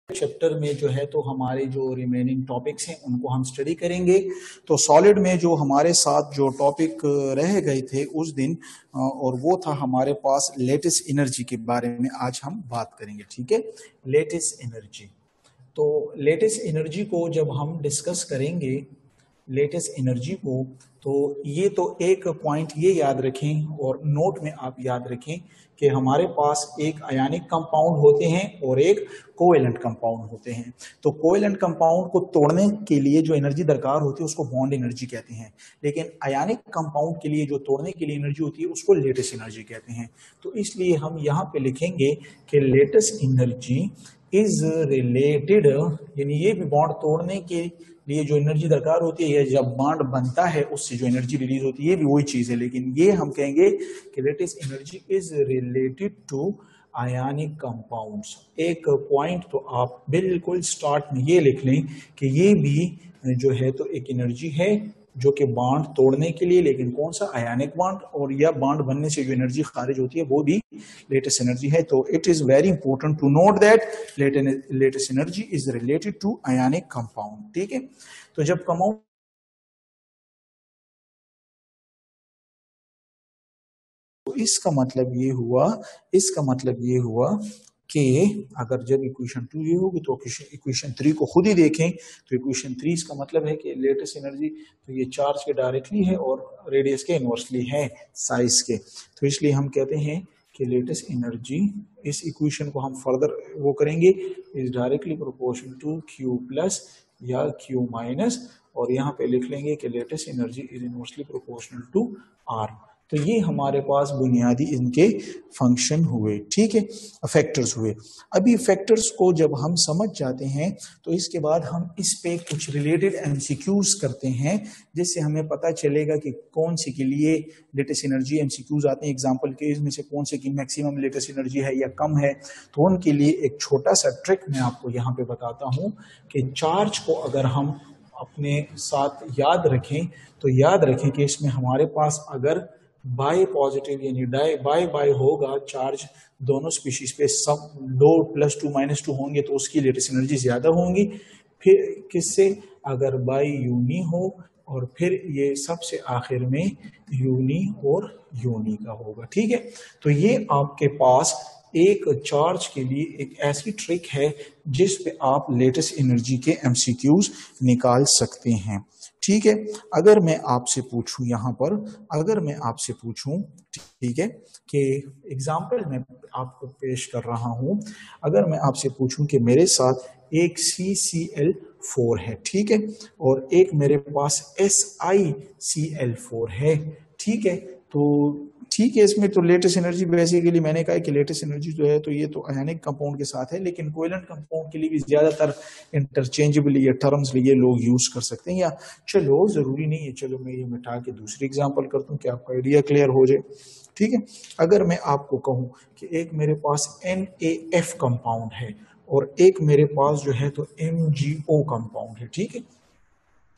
Chapter में जो है तो हमारे जो रिमेनिंग टॉपिक्स हैं उनको हम स्टडी करेंगे। तो सॉलिड में जो हमारे साथ जो टॉपिक रह गए थे उस दिन और वो था हमारे पास लेटेस्ट एनर्जी के बारे में आज हम बात करेंगे। ठीक है, लेटेस्ट एनर्जी। तो लेटेस्ट एनर्जी को जब हम डिस्कस करेंगे लेटेस्ट एनर्जी को, तो ये तो एक पॉइंट ये याद रखें और नोट में आप याद रखें कि हमारे पास एक आयनिक कंपाउंड होते हैं और एक कोवेलेंट कंपाउंड होते हैं। तो कोवेलेंट कंपाउंड को तोड़ने के लिए जो एनर्जी दरकार होती है उसको बॉन्ड एनर्जी कहते हैं, लेकिन आयनिक कंपाउंड के लिए जो तोड़ने के लिए एनर्जी होती है उसको लेटेस्ट एनर्जी कहते हैं। तो इसलिए हम यहाँ पे लिखेंगे कि लेटेस्ट एनर्जी इज रिलेटेड, यानी ये भी बॉन्ड तोड़ने के लिए जो एनर्जी दरकार होती है या जब बॉन्ड बनता है उससे जो एनर्जी रिलीज होती है ये भी वही चीज है, लेकिन ये हम कहेंगे कि lattice energy is related to ionic compounds. एक पॉइंट तो आप बिल्कुल स्टार्ट में ये लिख लें कि ये भी जो है तो एक एनर्जी है जो कि बॉन्ड तोड़ने के लिए, लेकिन कौन सा, आयनिक बॉन्ड, और या बॉन्ड बनने से जो एनर्जी खारिज होती है वो भी लेटेस्ट एनर्जी है। तो it is very important to note that lattice energy is related to ionic compound. ठीक है, तो जब कंपाउंड तो इसका मतलब ये हुआ कि अगर जब इक्वेशन 2 ये होगी तो इक्वेशन 3 को खुद ही देखें तो इक्वेशन 3 इसका मतलब है कि लेटेस्ट एनर्जी तो ये चार्ज के डायरेक्टली है और रेडियस के इनवर्सली है साइज के। तो इसलिए हम कहते हैं कि लेटेस्ट एनर्जी, इस इक्वेशन को हम फर्दर वो करेंगे, is directly proportional to Q plus या Q माइनस, और यहाँ पे लिख लेंगे कि lattice energy is inversely proportional to R। तो ये हमारे पास बुनियादी इनके फंक्शन हुए। ठीक है, फैक्टर्स हुए। अभी फैक्टर्स को जब हम समझ जाते हैं तो इसके बाद हम इस पे कुछ रिलेटेड एमसीक्यूज करते हैं जिससे हमें पता चलेगा कि कौन सी के लिए लेटेस्ट एनर्जी। एमसीक्यूज आते हैं एग्जांपल के, इसमें से कौन से की मैक्सिमम लेटेस्ट एनर्जी है या कम है। तो उनके लिए एक छोटा सा ट्रिक मैं आपको यहाँ पे बताता हूँ कि चार्ज को अगर हम अपने साथ याद रखें तो याद रखें कि इसमें हमारे पास अगर बाय पॉजिटिव यानी बाय होगा चार्ज दोनों स्पीशीज पे, सब दो +2 -2 होंगे तो उसकी लेटेस्ट एनर्जी ज्यादा होंगी। फिर किससे, अगर बाय यूनी हो और फिर ये सबसे आखिर में यूनी और यूनी का होगा। ठीक है, तो ये आपके पास एक चार्ज के लिए एक ऐसी ट्रिक है जिस पे आप लेटेस्ट एनर्जी के एमसीक्यूज निकाल सकते हैं। ठीक है, अगर मैं आपसे पूछूं यहाँ पर, अगर मैं आपसे पूछूं, ठीक है, कि एग्जाम्पल मैं आपको पेश कर रहा हूं, अगर मैं आपसे पूछूं कि मेरे साथ एक CCl4 है, ठीक है, और एक मेरे पास SiCl4 है। ठीक है, तो ठीक है, इसमें तो लेटेस्ट एनर्जी बेसिकली मैंने कहा कि लेटेस्ट एनर्जी जो है तो ये तो आयनिक कंपाउंड के साथ है, लेकिन कोवेलेंट कंपाउंड के लिए भी ज्यादातर इंटरचेंजेबल ये टर्म्स ये लोग यूज कर सकते हैं, या चलो जरूरी नहीं है, चलो मैं ये मिटा के दूसरी एग्जांपल करता हूँ कि आपका आइडिया क्लियर हो जाए। ठीक है, अगर मैं आपको कहूँ कि एक मेरे पास NaF कंपाउंड है और एक मेरे पास जो है तो MgO कंपाउंड है। ठीक है,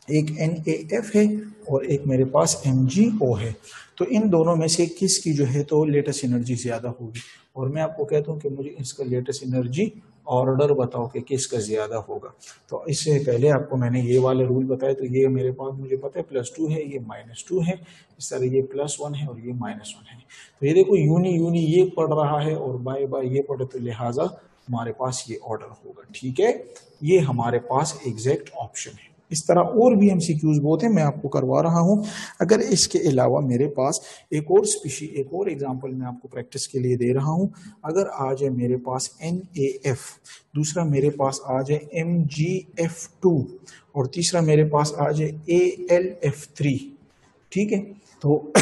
एक NaF है और एक मेरे पास MgO है, तो इन दोनों में से किसकी जो है तो लेटेस्ट एनर्जी ज्यादा होगी, और मैं आपको कहता हूं कि मुझे इसका लेटेस्ट एनर्जी ऑर्डर बताओ कि किसका ज्यादा होगा। तो इससे पहले आपको मैंने ये वाले रूल बताया, तो ये मेरे पास मुझे पता है +2 है, ये -2 है, इस तरह ये +1 है और ये -1 है। तो ये देखो यूनी ये पढ़ रहा है और बाय ये पढ़े, तो लिहाजा हमारे पास ये ऑर्डर होगा। ठीक है, ये हमारे पास एग्जैक्ट ऑप्शन है। इस तरह और भी एमसीक्यूज बहुत हैं, मैं आपको करवा रहा हूं। अगर इसके अलावा मेरे पास एक और स्पीशी, एक और एग्जांपल मैं आपको प्रैक्टिस के लिए दे रहा हूं। अगर आ जाए मेरे पास NaF, दूसरा मेरे पास आ जाए MgF2 और तीसरा मेरे पास आ जाए AlF3, ठीक है, तो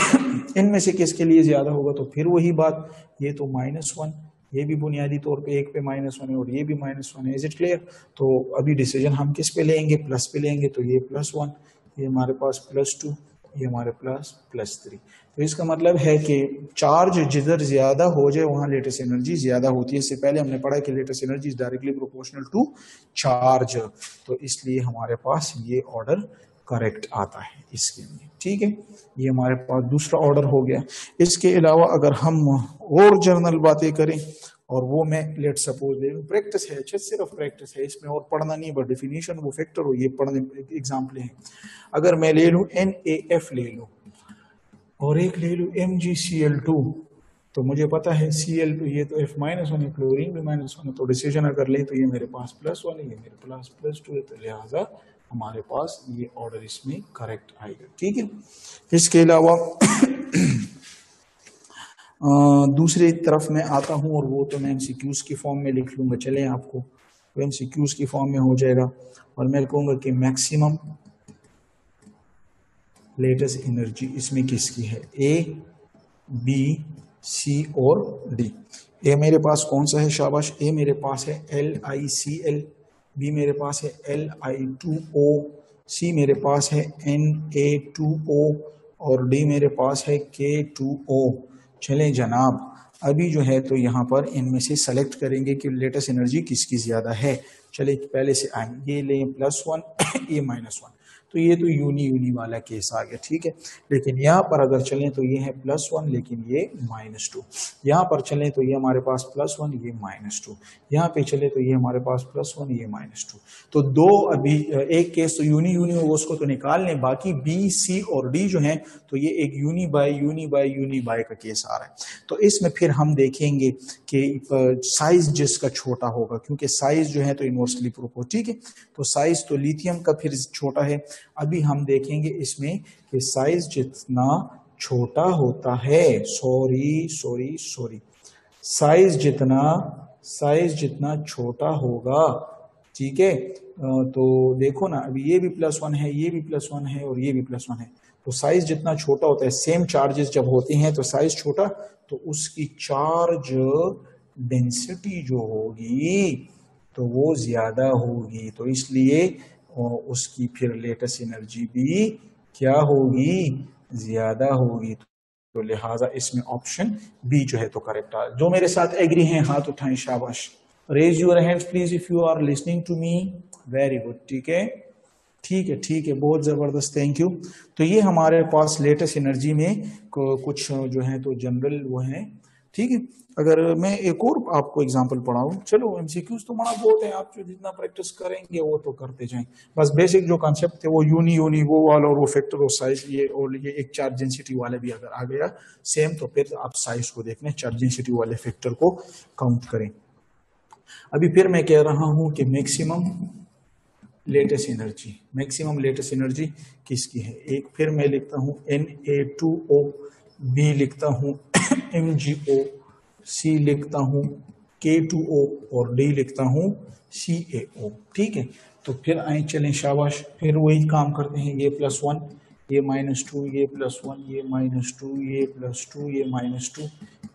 इनमें से किसके लिए ज्यादा होगा, तो फिर वही बात, ये तो -1, ये भी बुनियादी तौर पे एक पे -1 है और ये भी -1 है। Is it clear? तो अभी डिसीजन हम किस पे लेंगे, प्लस पे लेंगे, तो ये +1, ये हमारे पास +2, ये हमारे +3। तो इसका मतलब है कि चार्ज जिधर ज्यादा हो जाए वहां लेटेस्ट एनर्जी ज्यादा होती है। इससे पहले हमने पढ़ा कि lattice energy is directly proportional to charge, तो इसलिए हमारे पास ये ऑर्डर करेक्ट आता है इसके लिए। ठीक है, ये हमारे पास दूसरा ऑर्डर हो गया। इसके अलावा अगर हम और जनरल बातें करें और वो मैं लेट सपोज ले लूं, प्रैक्टिस है, अच्छा सिर्फ प्रैक्टिस है, इसमें और पढ़ना नहीं, बट डेफिनेशन वो फैक्टर हो, ये पढ़ने एग्जाम्पल है। अगर मैं ले लूं NaF ले लूं और एक ले लूं MgCl2, तो मुझे पता है Cl2 ये तो F-1 है, क्लोरीन भी -1 है, तो डिसीजन अगर ले तो ये मेरे पास +1 है, ये मेरे पास +2 है, तो लिहाजा हमारे पास ये ऑर्डर इसमें करेक्ट आएगा। ठीक है, इसके अलावा दूसरी तरफ मैं आता हूं और वो तो मैं एमसीक्यूज की फॉर्म में लिख लूंगा, चले आपको तो एमसीक्यूज की फॉर्म में हो जाएगा, और मैं कहूंगा कि मैक्सिमम लेटेस्ट एनर्जी इसमें किसकी है, A, B, C और D। A मेरे पास कौन सा है शाबाश, A मेरे पास है LiCl, B मेरे पास है Li2O, C मेरे पास है Na2O और D मेरे पास है K2O। चलें जनाब, अभी जो है तो यहाँ पर इनमें से सेलेक्ट करेंगे कि लेटेस्ट एनर्जी किसकी ज्यादा है। चले पहले से आएंगे, ये लें +1 ये -1, तो ये तो यूनी वाला केस आ गया। ठीक है, लेकिन यहाँ पर अगर चलें तो ये है +1 लेकिन ये -2, यहाँ पर चलें तो ये हमारे पास +1 ये -2, यहाँ पे चले तो ये हमारे पास +1 ये -2। तो दो अभी एक केस तो यूनी होगा, उसको तो निकाल लें, बाकी B, C और D जो हैं तो ये एक यूनी बाय का केस आ रहा है। तो इसमें फिर हम देखेंगे कि साइज जिसका छोटा होगा, क्योंकि साइज जो है तो इनवर्सली प्रोपोर्शनल। ठीक है, तो साइज तो लिथियम का फिर छोटा है। अभी हम देखेंगे इसमें कि साइज जितना छोटा होता है, साइज जितना छोटा होगा, ठीक है, तो देखो ना अभी ये भी +1 है, ये भी +1 है और ये भी +1 है, तो साइज जितना छोटा होता है, सेम चार्जेस जब होते हैं तो साइज छोटा, तो उसकी चार्ज डेंसिटी जो होगी तो वो ज्यादा होगी, तो इसलिए उसकी फिर लेटेस्ट एनर्जी भी क्या होगी, ज्यादा होगी। तो लिहाजा इसमें ऑप्शन बी जो है तो करेक्ट है। जो मेरे साथ एग्री हैं हाथ उठाएं, शाबाश, raise your hands please if you are listening to me, very good. ठीक है, बहुत जबरदस्त, थैंक यू। तो ये हमारे पास लेटेस्ट एनर्जी में कुछ जो है तो जनरल वो है। ठीक है, अगर मैं एक और आपको एग्जांपल पढ़ाऊं, चलो एमसीक्यूज तो बड़ा बहुत है, आप जो जितना प्रैक्टिस करेंगे वो तो करते जाएं, बस बेसिक जो कॉन्सेप्ट थे वो यूनी वो वाला और वो फैक्टर और साइज, ये और ये एक चार्ज डेंसिटी वाले भी अगर आ गया सेम, तो फिर आप साइज को देखना, चार्ज डेंसिटी वाले फैक्टर को काउंट करें। अभी फिर मैं कह रहा हूं कि मैक्सिमम लेटेस्ट एनर्जी किसकी है। एक फिर मैं लिखता हूं Na2O, B लिखता हूं MgO, C लिखता हूं K2O और D लिखता हूं CaO। ठीक है, तो फिर आए चलें, शाबाश, फिर वही काम करते हैं, ये +1 ये -2 ये +1 ये -2 ये +2 ये -2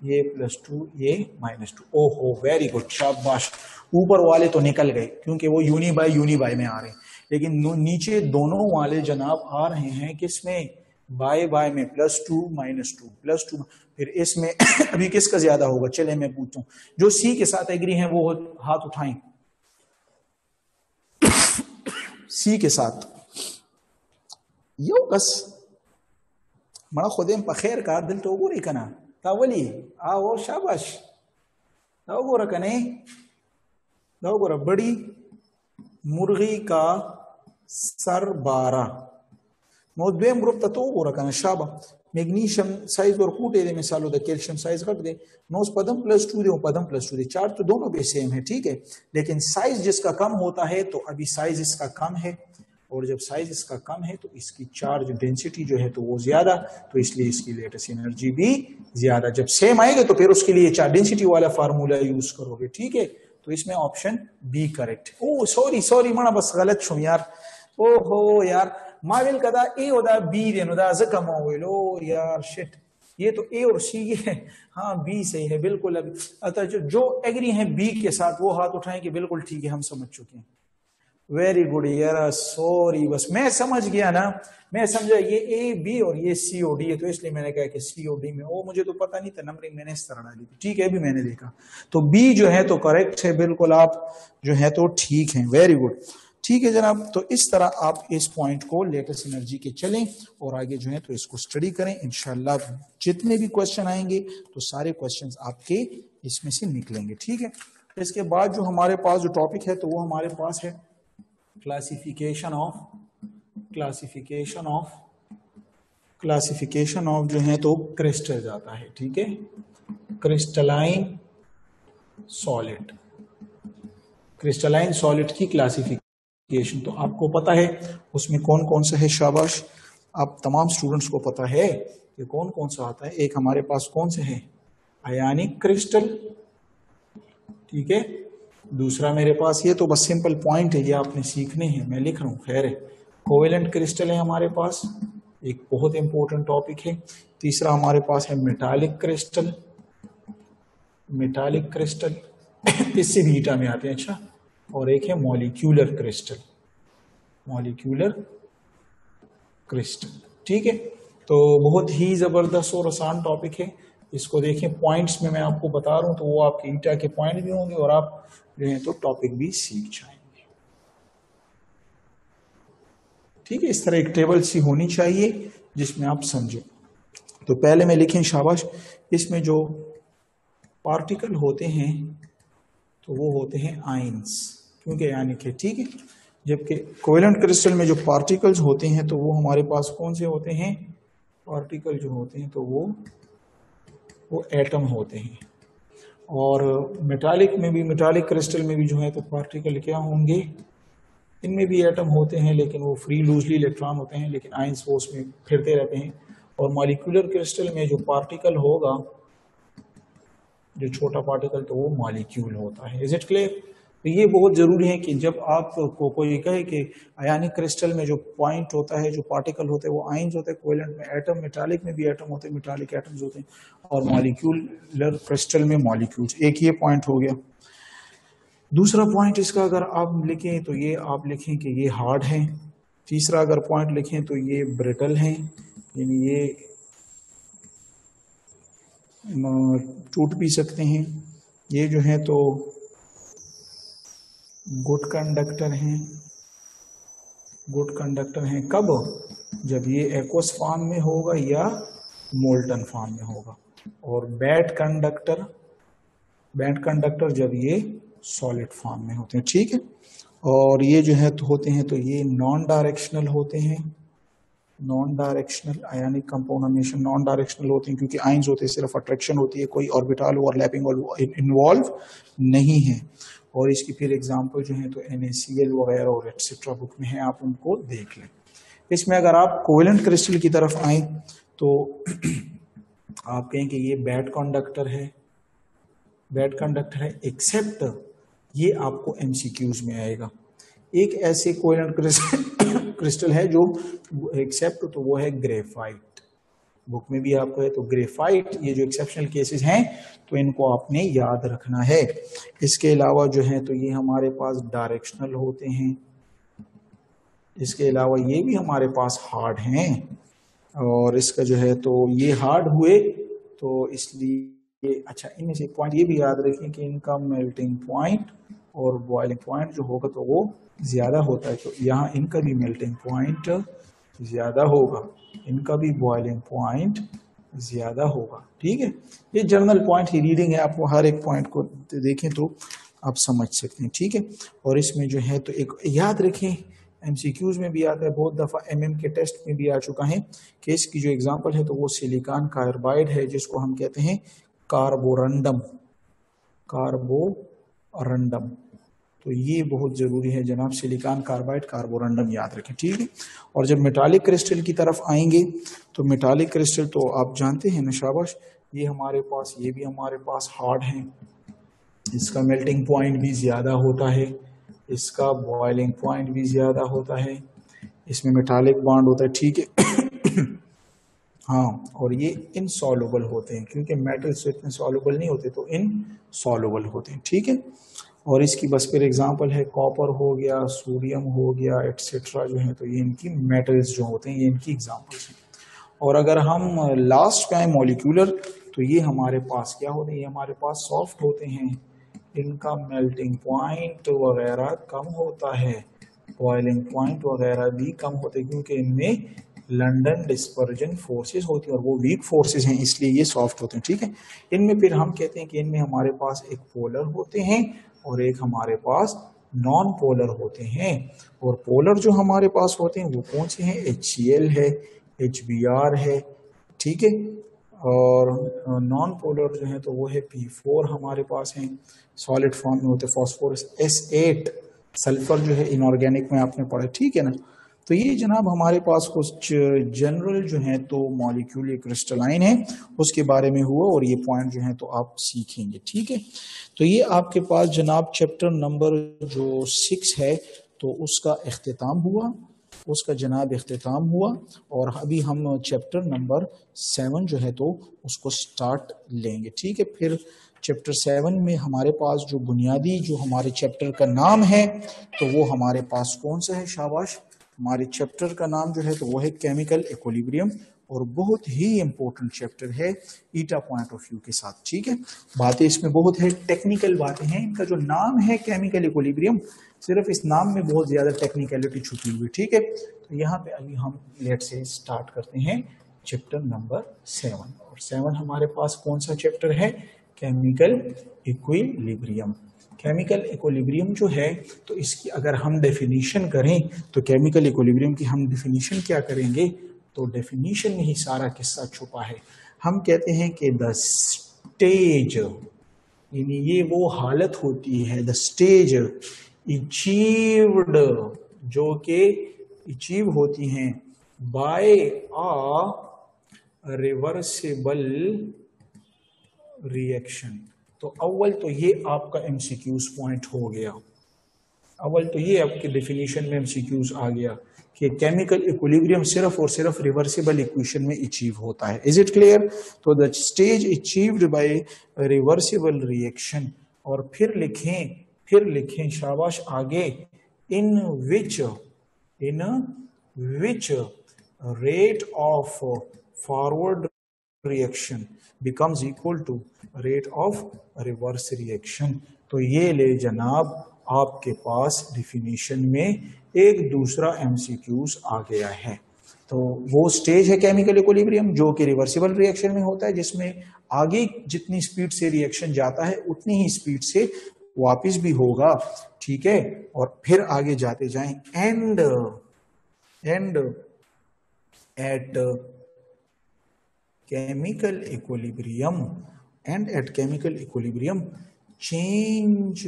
ये +2 ये -2। ओहो वेरी गुड, शाबाश, ऊपर वाले तो निकल गए क्योंकि वो यूनी बाय में आ रहे हैं, लेकिन नीचे दोनों वाले जनाब आ रहे हैं किसमें, बाय में, +2 -2 फिर इसमें अभी किसका ज्यादा होगा, चले मैं पूछूं, जो सी के साथ एग्री हैं वो हाथ उठाएं, सी के साथ, यो बस मड़ा खुदेम पखेर का दिल तो गोरी कना तावली आओ, शाबाश, दाओ गोरा कने, दाओ गोरा, बड़ी मुर्गी का सर 12 द्वेम ग्रुप तो गोरा कना, शाबा, मैग्नीशियम साइज और कूटे दे मिसालो द कैल्शियम साइज घट दे, नोस पदम +2 दे, पदम +2 दे, चार्ज तो दोनों भी सेम है। ठीक है, लेकिन साइज जिसका कम होता है तो अभी साइज इसका कम है, और जब साइज इसका कम है तो इसकी चार्ज डेंसिटी जो है तो वो ज्यादा, तो इसलिए इसकी लेटेस्ट एनर्जी भी ज्यादा। जब सेम आएगा तो फिर उसके लिए चार्ज डेंसिटी वाला फार्मूला यूज करोगे। ठीक है, तो इसमें ऑप्शन बी करेक्ट। ओ सॉरी मना बस गलत छुम यार, ओहो यार, माविल कदा ए होदा बी देनो दा जका माविलो यार, शिट, ये तो ए और सी है, हाँ बी सही है बिल्कुल। अभी अतः जो एग्री हैं बी के साथ वो हाथ उठाएं कि बिल्कुल ठीक है, हम समझ चुके हैं, वेरी गुड यार, सॉरी, बस मैं समझ गया ना, मैं समझा ये ए बी और ये सी ओ डी है, तो इसलिए मैंने कहा कि सी ओ डी में, वो मुझे तो पता नहीं था, नंबरिंग मैंने इस तरह डाली थी। ठीक है, अभी मैंने देखा, तो बी जो है तो करेक्ट है, बिल्कुल आप जो है तो ठीक है, वेरी गुड। ठीक है जनाब, तो इस तरह आप इस पॉइंट को लेटेस्ट एनर्जी के चलें और आगे जो है तो इसको स्टडी करें। इंशाल्लाह जितने भी क्वेश्चन आएंगे तो सारे क्वेश्चंस आपके इसमें से निकलेंगे। ठीक है, इसके बाद जो हमारे पास जो टॉपिक है तो वो हमारे पास है क्लासिफिकेशन ऑफ जो है तो क्रिस्टल जाता है। ठीक है, क्रिस्टलाइन सॉलिड की क्लासिफिकेशन तो आपको पता है उसमें कौन कौन सा है। शाबाश, आप तमाम स्टूडेंट्स को पता है कि कौन कौन सा आता है। एक हमारे पास कौन से है, आयनिक क्रिस्टल। ठीक है, दूसरा मेरे पास ये तो बस सिंपल पॉइंट है, ये आपने सीखने हैं, मैं लिख रहा हूँ, खैर है। कोवेलेंट क्रिस्टल है हमारे पास, एक बहुत इंपॉर्टेंट टॉपिक है। तीसरा हमारे पास है मेटालिक क्रिस्टल इससे भी ईटा में आते हैं। अच्छा, और एक है मॉलिक्यूलर क्रिस्टल। ठीक है, तो बहुत ही जबरदस्त और आसान टॉपिक है। इसको देखें, पॉइंट्स में मैं आपको बता रहा हूं तो वो आपके ईटा के पॉइंट भी होंगे और आप जो है तो टॉपिक भी सीख जाएंगे। ठीक है, इस तरह एक टेबल सी होनी चाहिए जिसमें आप समझें। तो पहले में लिखें, शाबाश, इसमें जो पार्टिकल होते हैं तो वो होते हैं आयंस, क्योंकि आयनिक है। ठीक है, जबकि कोवेलेंट क्रिस्टल में जो पार्टिकल्स होते हैं तो वो हमारे पास कौन से होते हैं, पार्टिकल जो होते हैं तो वो एटम होते हैं। और मेटालिक क्रिस्टल में भी जो है तो पार्टिकल क्या होंगे, इनमें भी एटम होते हैं लेकिन वो फ्री लूजली इलेक्ट्रॉन होते हैं, लेकिन आयंस वो उसमें फिरते रहते हैं। और मॉलिक्यूलर क्रिस्टल में जो पार्टिकल होगा, जो छोटा पार्टिकल, तो वो मॉलिक्यूल होता है। Is it clear? तो ये बहुत जरूरी है कि जब आपको कोई कहे कि आयनिक क्रिस्टल में जो पॉइंट होता है, जो पार्टिकल होते हैं वो आयंस होते हैं, कोवेलेंट में एटम, मेटालिक में भी एटम होते हैं, मेटालिक एटम्स होते हैं, और मॉलिक्यूलर क्रिस्टल में मॉलिक्यूल्स। एक ये पॉइंट हो गया। दूसरा पॉइंट इसका अगर आप लिखें तो ये आप लिखें कि ये हार्ड है। तीसरा अगर पॉइंट लिखें तो ये ब्रिटल है, यानी ये टूट भी सकते हैं। ये जो है तो गुड कंडक्टर हैं। कब? जब ये एक्वस फॉर्म में होगा या मोल्टन फॉर्म में होगा। और बैड कंडक्टर जब ये सॉलिड फॉर्म में होते हैं। ठीक है, और ये जो है तो होते हैं तो ये नॉन डायरेक्शनल होते हैं। आयनिक कंपाउंड हमेशा नॉन डायरेक्शनल होते हैं, क्योंकि आयंस होते हैं, सिर्फ अट्रैक्शन होती है, कोई ऑर्बिटल ओवरलैपिंग इन्वॉल्व नहीं है। और इसकी फिर एग्जांपल जो है तो NaCl वगैरह और एटसेट्रा बुक में है, आप उनको देख लें। इसमें अगर आप कोवेलेंट क्रिस्टल की तरफ आए तो आप कहें कि ये बैड कंडक्टर है, एक्सेप्ट ये आपको MCQs में आएगा। एक ऐसे कोवेलेंट क्रिस्टल है जो एक्सेप्ट, तो वो है ग्रेफाइट। बुक में भी आपको है तो ग्रेफाइट, ये जो एक्सेप्शनल केसेस हैं तो इनको आपने याद रखना है। इसके अलावा जो है तो ये हमारे पास डायरेक्शनल होते हैं। इसके अलावा ये भी हमारे पास हार्ड हैं, और इसका जो है तो ये हार्ड हुए तो इसलिए अच्छा, इनमें से एक पॉइंट ये भी याद रखें कि इनका मेल्टिंग पॉइंट और बॉइलिंग पॉइंट जो होगा तो वो ज्यादा होता है, तो यहाँ इनका भी मेल्टिंग पॉइंट ज्यादा होगा, इनका भी बॉइलिंग पॉइंट ज्यादा होगा। ठीक है, ये जनरल पॉइंट ही रीडिंग है, आपको हर एक पॉइंट को देखें तो आप समझ सकते हैं। ठीक है, और इसमें जो है तो एक याद रखें, MCQs में भी आता है, बहुत दफा MM के टेस्ट में भी आ चुका है कि इसकी जो एग्जांपल है तो वो सिलिकॉन कार्बाइड है, जिसको हम कहते हैं कार्बोरंडम। तो ये बहुत जरूरी है जनाब, सिलिकॉन कार्बाइड, कार्बोरंडम याद रखें। ठीक है, और जब मेटालिक क्रिस्टल की तरफ आएंगे तो मेटालिक क्रिस्टल तो आप जानते हैं ना, शाबाश, ये भी हमारे पास हार्ड है, इसका मेल्टिंग पॉइंट भी ज्यादा होता है, इसका बॉइलिंग पॉइंट भी ज्यादा होता है, इसमें मेटालिक बॉन्ड होता है। ठीक है हाँ, और ये इनसॉल्युबल होते हैं, क्योंकि मेटल्स इतने सॉल्युबल नहीं होते तो इनसॉल्युबल होते हैं। ठीक है, और इसकी बस फिर एग्जांपल है कॉपर हो गया, सोडियम हो गया, एटसेट्रा जो है तो ये इनकी मेटल्स जो होते हैं, ये इनकी एग्जांपल्स हैं। और अगर हम लास्ट पे आए मॉलिक्यूलर, तो ये हमारे पास क्या होते हैं, ये हमारे पास सॉफ्ट होते हैं, इनका मेल्टिंग पॉइंट वगैरह कम होता है, बॉइलिंग पॉइंट वगैरह भी कम होते हैं, क्योंकि इनमें लंदन डिस्पर्जन फोर्सेस होती हैं और वो वीक फोर्सेस हैं, इसलिए ये सॉफ्ट होते हैं। ठीक है, इनमें फिर हम कहते हैं कि इनमें हमारे पास एक पोलर होते हैं और एक हमारे पास नॉन पोलर होते हैं। और पोलर जो हमारे पास होते हैं वो कौन से हैं? HCl है, HBr है, ठीक है। और नॉन पोलर जो है तो वो है P4 हमारे पास हैं, सॉलिड फॉर्म में होते हैं फास्फोरस, S8 सल्फर जो है इनऑर्गेनिक में आपने पढ़ा, ठीक है ना। तो ये जनाब हमारे पास कुछ जनरल जो है तो मॉलिक्यूल क्रिस्टलाइन है उसके बारे में हुआ और ये पॉइंट जो है तो आप सीखेंगे, ठीक है। तो ये आपके पास जनाब चैप्टर नंबर जो 6 है तो उसका इख्तिताम हुआ, उसका जनाब इख्तिताम हुआ और अभी हम चैप्टर नंबर 7 जो है तो उसको स्टार्ट लेंगे, ठीक है। फिर चैप्टर 7 में हमारे पास जो बुनियादी जो हमारे चैप्टर का नाम है तो वो हमारे पास कौन सा है? शाबाश, हमारे चैप्टर का नाम जो है तो वो है केमिकल इक्विलिब्रियम और बहुत ही इंपॉर्टेंट चैप्टर है ईटा पॉइंट ऑफ व्यू के साथ, ठीक है। बातें इसमें बहुत है, टेक्निकल बातें हैं। इनका जो नाम है केमिकल इक्विलिब्रियम, सिर्फ इस नाम में बहुत ज्यादा टेक्निकलिटी छुपी हुई, ठीक है। तो यहाँ पे अभी हम लेट से स्टार्ट करते हैं चैप्टर नंबर 7 और 7 हमारे पास कौन सा चैप्टर है? Chemical equilibrium. केमिकल इक्विलिब्रियम जो है तो इसकी अगर हम डेफिनेशन करें तो केमिकल इक्विलिब्रियम की हम डेफिनेशन क्या करेंगे? तो डेफिनेशन में ही सारा किस्सा छुपा है। हम कहते हैं कि द स्टेज, यानी ये वो हालत होती है, द स्टेज अचीव्ड, जो कि अचीव होती हैं बाय अ रिवर्सिबल रिएक्शन। तो अव्वल तो ये आपका एमसीक्यूज पॉइंट हो गया, अव्वल तो ये आपके डेफिनेशन में एमसीक्यूज आ गया कि केमिकल इक्विलिब्रियम सिर्फ और सिर्फ रिवर्सिबल इक्वेशन में अचीव होता है। Is it clear? तो the stage achieved by reversible reaction, और फिर लिखें शाबाश आगे, in which rate of forward reaction becomes equal to rate of reverse reaction. तो ये ले जनाब आपके पास डिफिनीशन में एक दूसरा एमसीक्यूज आ गया है। तो वो स्टेज है केमिकल इक्विलिब्रियम जो कि रिवर्सिबल रिएक्शन में होता है, जिसमें आगे जितनी स्पीड से रिएक्शन जाता है उतनी ही स्पीड से वापस भी होगा, ठीक है। और फिर आगे जाते जाएं, and at chemical equilibrium change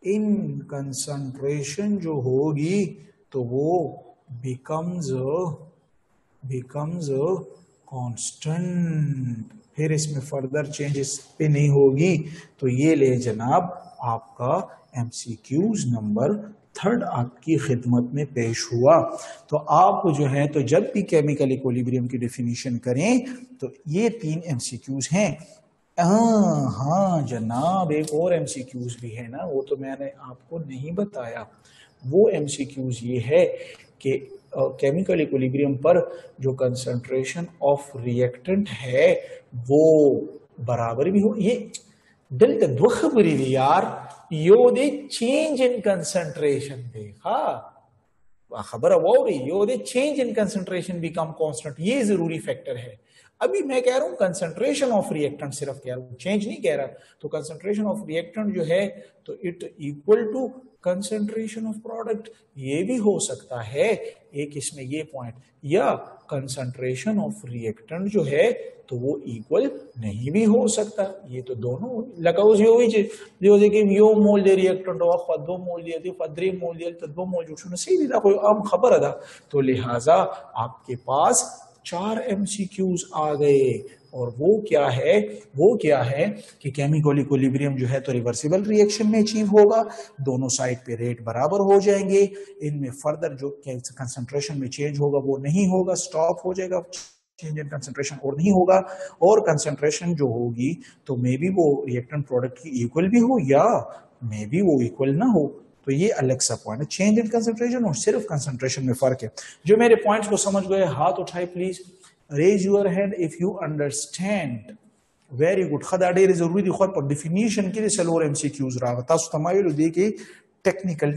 in concentration जो होगी तो वो बिकम्स कांस्टेंट। फिर इसमें फर्दर चेंजेस पे नहीं होगी। तो ये ले जनाब आपका एमसीक्यूज नंबर 3 आपकी खिदमत में पेश हुआ। तो आप जो है तो जब भी केमिकल इक्विलिब्रियम की डेफिनेशन करें तो ये 3 एमसीक्यूज हैं। हाँ जनाब, एक और एमसीक्यूज भी है ना, वो तो मैंने आपको नहीं बताया। वो एमसीक्यूज ये है कि केमिकल इक्विलिब्रियम पर जो कंसंट्रेशन ऑफ रिएक्टेंट है वो बराबर भी हो। ये दिल के दो खबरी थी यार, योदे चेंज इन कंसंट्रेशन देखा खबर वो रही, योदे change in concentration become constant, ये जरूरी फैक्टर है। अभी मैं कह रहा हूं कंसंट्रेशन ऑफ रिएक्टेंट, सिर्फ कह रहा हूं, चेंज नहीं कह रहा। तो कंसंट्रेशन ऑफ रिएक्टेंट जो है तो it equal to concentration of product, ये भी हो सकता है एक इसमें ये पॉइंट, या कंसंट्रेशन ऑफ रिएक्टेंट जो है तो वो इक्वल नहीं भी हो सकता। ये तो दोनों लगाओ जो देखिए यो मोल दे रिएक्टेंट और फदो मोल दे दी फद्री मोल दे तदो मोल जो सही था कोई आम खबर अदा। तो लिहाजा आपके पास 4 एमसीक्यूज आ गए और वो क्या है कि केमिकल इक्विलिब्रियम जो है तो रिवर्सिबल रिएक्शन में अचीव होगा, दोनों साइड पे रेट बराबर हो जाएंगे, इनमें फर्दर जो कंसंट्रेशन में चेंज होगा वो नहीं होगा, स्टॉप हो जाएगा चेंज इन कंसंट्रेशन और नहीं होगा। और कंसंट्रेशन जो होगी तो मे बी वो रिएक्टेंट प्रोडक्ट की इक्वल भी हो या मे बी वो इक्वल ना हो। तो ये अलग सा पॉइंट है, चेंज इन कंसंट्रेशन और सिर्फ कंसंट्रेशन में फर्क है। जो मेरे पॉइंट्स को समझ गए हाथ उठाए please, raise your hand if you understand. Very good. खदा डेर जरूरी दिखो पर डेफिनेशन के लिए सलोर एमसीक्यूज रहा तासु तमायलु देके टेक्निकल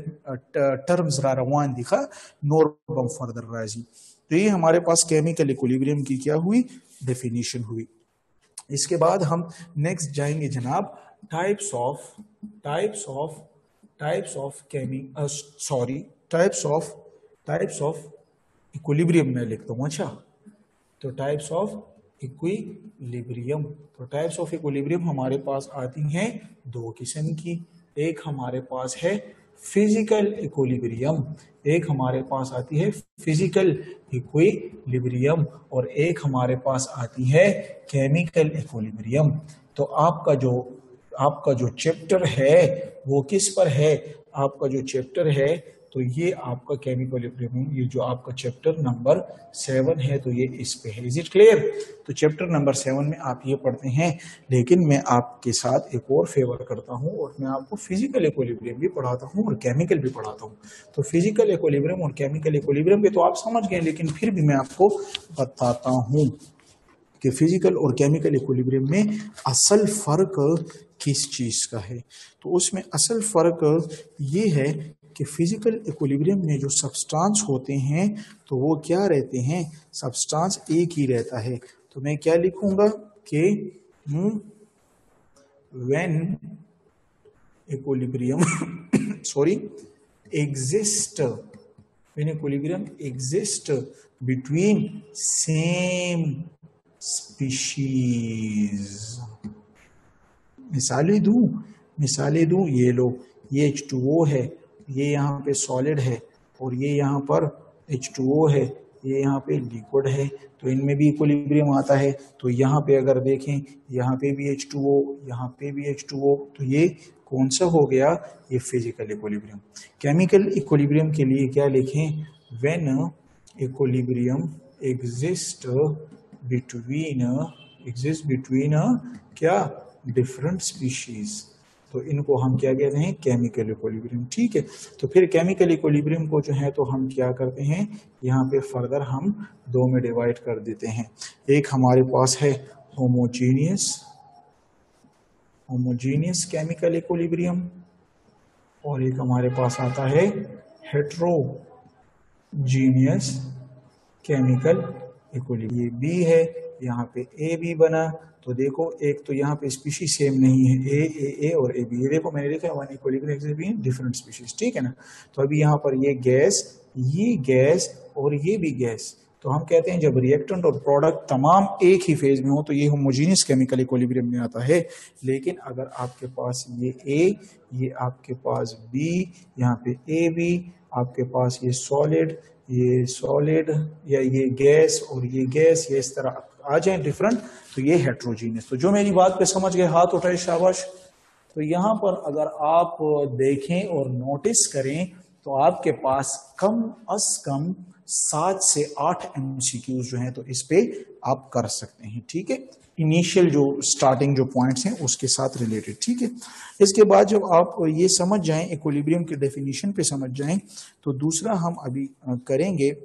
टर्म्स रा रवान दिखा नोर बम फर्दर राजी। तो ये हमारे पास केमिकल इक्विलिब्रियम की क्या हुई, डेफिनेशन हुई। इसके बाद हम नेक्स्ट जाएंगे जनाब टाइप्स ऑफ इक्विलिब्रियम में लिखता हूं। अच्छा, तो टाइप्स ऑफ इक्विलिब्रियम, तो टाइप्स ऑफ इक्विलिब्रियम हमारे पास आती हैं दो किस्म की। एक हमारे पास है फिजिकल इक्विलिब्रियम, एक हमारे पास आती है फिजिकल इक्विलिब्रियम, और एक हमारे पास आती है केमिकल इक्विलिब्रियम। तो आपका जो चैप्टर है वो किस पर है, आपका जो चैप्टर है तो ये आपका केमिकल इक्विलिब्रियम, ये जो आपका चैप्टर नंबर 7 है तो ये इस पे है। Is it clear? तो चैप्टर नंबर 7 में आप ये पढ़ते हैं, लेकिन मैं आपके साथ एक और फेवर करता हूँ और मैं आपको फिजिकल इक्विलिब्रियम भी पढ़ाता हूँ और केमिकल भी पढ़ाता हूँ। तो फिजिकल इक्विलिब्रियम और केमिकल इक्विलिब्रियम के तो आप समझ गए, लेकिन फिर भी मैं आपको बताता हूँ कि फिजिकल और केमिकल इक्विलिब्रियम में असल फर्क किस चीज का है। तो उसमें असल फर्क ये है कि फिजिकल इक्विलिब्रियम में जो सब्सटेंस होते हैं तो वो क्या रहते हैं, सब्सटेंस एक ही रहता है। तो मैं क्या लिखूंगा कि when equilibrium when equilibrium exists between same species। मिसालें दूं, ये लो, ये H2O है, ये यहाँ पे सॉलिड है, और ये यहाँ पर H2O है, ये यहाँ पे लिक्विड है, तो इनमें भी इक्विलिब्रियम आता है। तो यहाँ पे अगर देखें, यहाँ पे भी H2O, यहाँ पे भी H2O, तो ये कौन सा हो गया, ये फिजिकल इक्विलिब्रियम। केमिकल इक्विलिब्रियम के लिए क्या लिखें, व्हेन इक्विलिब्रियम एग्जिस्ट बिटवीन क्या, डिफरेंट स्पीशीज, तो इनको हम क्या कहते हैं, केमिकल इक्विलिब्रियम। ठीक है, तो फिर केमिकल इक्विलिब्रियम को जो है तो हम क्या करते हैं, यहाँ पे फर्दर हम दो में डिवाइड कर देते हैं। एक हमारे पास है होमोजीनियस केमिकल इक्विलिब्रियम, और एक हमारे पास आता है हेट्रोजीनियस केमिकल इक्विलिब्रियम। ये बी है, यहाँ पे ए बी बना, तो देखो एक तो यहाँ पे स्पीशीज सेम नहीं है, ए और ए बी, ये देखो मैंने लिखा वन इक्विलिब्रियम डिफरेंट स्पीशीज। ठीक है ना, तो अभी यहाँ पर ये गैस और ये भी गैस, तो हम कहते हैं जब रिएक्टेंट और प्रोडक्ट तमाम एक ही फेज में हो तो ये होमोजीनियस केमिकल इक्विलिब्रियम में आता है। लेकिन अगर आपके पास ये ए, ये आपके पास बी, यहाँ पे ए बी, आपके पास ये सॉलिड या ये गैस और ये गैस, ये इस तरह आ जाए डिफरेंट, तो ये हेट्रोजीनियस। तो जो मेरी बात पे समझ गए हाथ उठाए, शाबाश। तो यहाँ पर अगर आप देखें और नोटिस करें तो आपके पास कम अज कम 7 से 8 MCQs जो हैं तो इस पे आप कर सकते हैं। ठीक है, इनिशियल जो स्टार्टिंग जो पॉइंट्स हैं उसके साथ रिलेटेड। ठीक है, इसके बाद जब आप ये समझ जाएं, इक्विलिब्रियम की डेफिनेशन पे समझ जाएं, तो दूसरा हम अभी करेंगे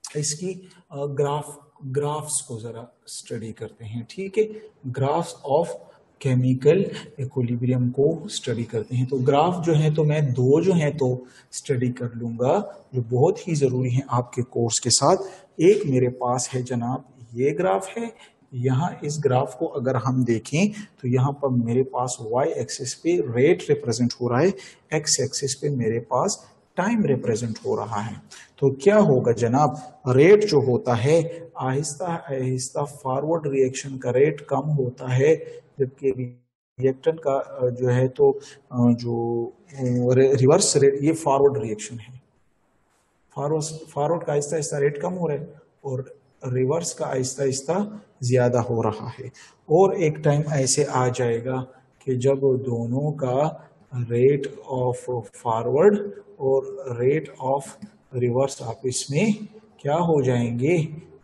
इसकी ग्राफ्स को जरा स्टडी करते हैं। ठीक है, ग्राफ्स ऑफ केमिकल इक्विलिब्रियम को स्टडी करते हैं। तो ग्राफ जो है तो मैं दो जो है तो स्टडी कर लूंगा जो बहुत ही जरूरी है आपके कोर्स के साथ। एक मेरे पास है जनाब ये ग्राफ है, यहाँ इस ग्राफ को अगर हम देखें तो यहाँ पर मेरे पास y एक्सिस पे रेट रिप्रेजेंट हो रहा है, x एक्सिस पे मेरे पास टाइम रिप्रेजेंट हो रहा है। तो क्या होगा जनाब, रेट जो होता है आहिस्ता आहिस्ता फॉरवर्ड रिएक्शन का रेट कम होता है, जबकि रिएक्टेंट का जो है तो जो रिवर्स रेट, ये फॉरवर्ड रिएक्शन है। फॉरवर्ड का आहिस्ता आहिस्ता रेट कम हो रहा है और रिवर्स का आहिस्ता आहिस्ता ज्यादा हो रहा है। और एक टाइम ऐसे आ जाएगा कि जब दोनों का रेट ऑफ फॉरवर्ड और रेट ऑफ रिवर्स आपस में क्या हो जाएंगे,